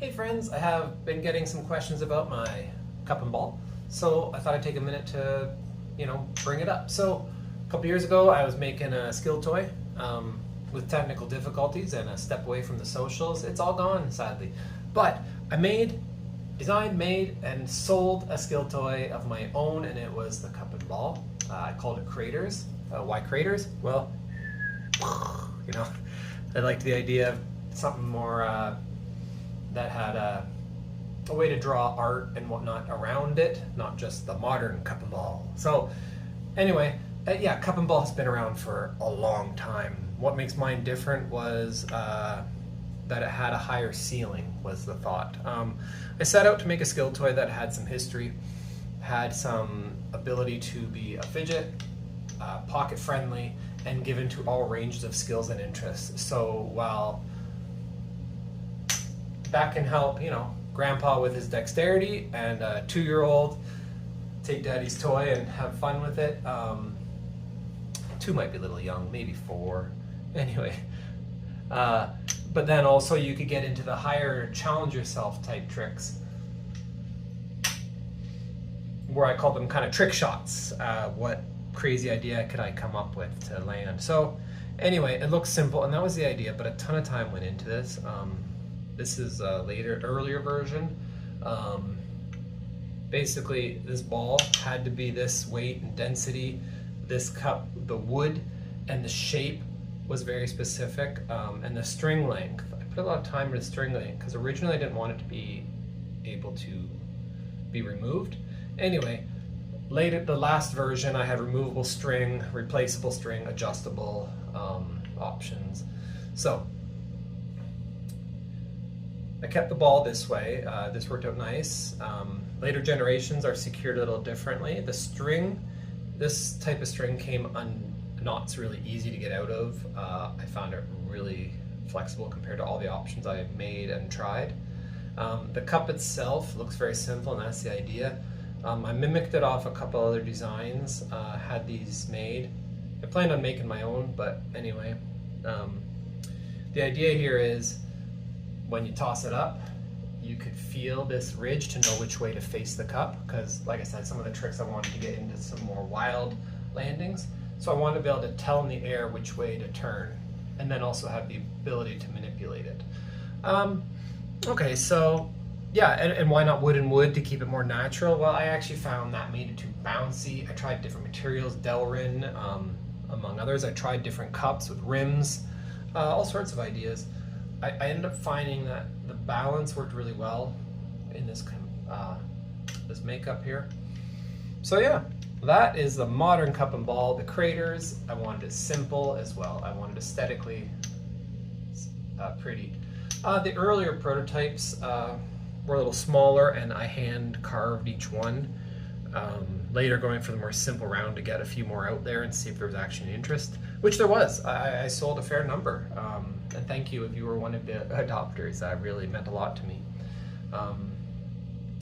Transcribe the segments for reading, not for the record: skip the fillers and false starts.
Hey friends, I have been getting some questions about my cup and ball, so I thought I'd take a minute to, bring it up. So a couple years ago I was making a skill toy with technical difficulties and a step away from the socials. It's all gone, sadly. But I designed, made, and sold a skill toy of my own, and it was the cup and ball. I called it Craters. Why Craters? Well, I liked the idea of something more that had a way to draw art and whatnot around it, not just the modern cup and ball. So anyway, yeah, cup and ball has been around for a long time. What makes mine different was that it had a higher ceiling, was the thought. I set out to make a skill toy that had some history, had some ability to be a fidget, pocket friendly, and given to all ranges of skills and interests. So while that can help, grandpa with his dexterity and a 2-year-old take daddy's toy and have fun with it. 2 might be a little young, maybe 4. Anyway, but then also you could get into the higher challenge yourself type tricks, where I call them kind of trick shots. What crazy idea could I come up with to land? So anyway, it looks simple, and that was the idea, but a ton of time went into this. This is a earlier version. Basically, this ball had to be this weight and density. This cup, the wood and the shape was very specific, and the string length. I put a lot of time into the string length because originally I didn't want it to be able to be removed. Anyway, later, the last version, I had removable string, replaceable string, adjustable options. So I kept the ball this way. This worked out nice. Later generations are secured a little differently. The string, this type of string came knots really easy to get out of. I found it really flexible compared to all the options I made and tried. The cup itself looks very simple, and that's the idea. I mimicked it off a couple other designs, had these made. I planned on making my own, but anyway. The idea here is when you toss it up, you could feel this ridge to know which way to face the cup, because like I said, some of the tricks I wanted to get into some more wild landings. So I wanted to be able to tell in the air which way to turn, and then also have the ability to manipulate it. Okay, so yeah, and why not wood and wood to keep it more natural? Well, I actually found that made it too bouncy. I tried different materials, Delrin, among others. I tried different cups with rims, all sorts of ideas. I ended up finding that the balance worked really well in this this makeup here. So yeah, that is the modern cup and ball. The Craters, I wanted it simple as well. I wanted aesthetically pretty. The earlier prototypes were a little smaller, and I hand carved each one. Later going for the more simple round to get a few more out there and see if there was actually interest, which there was. I sold a fair number, and thank you if you were one of the adopters. That really meant a lot to me.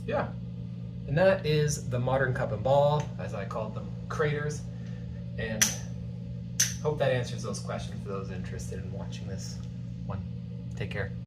Yeah, and that is the modern cup and ball, as I called them, Craters, and hope that answers those questions for those interested in watching this one. Take care.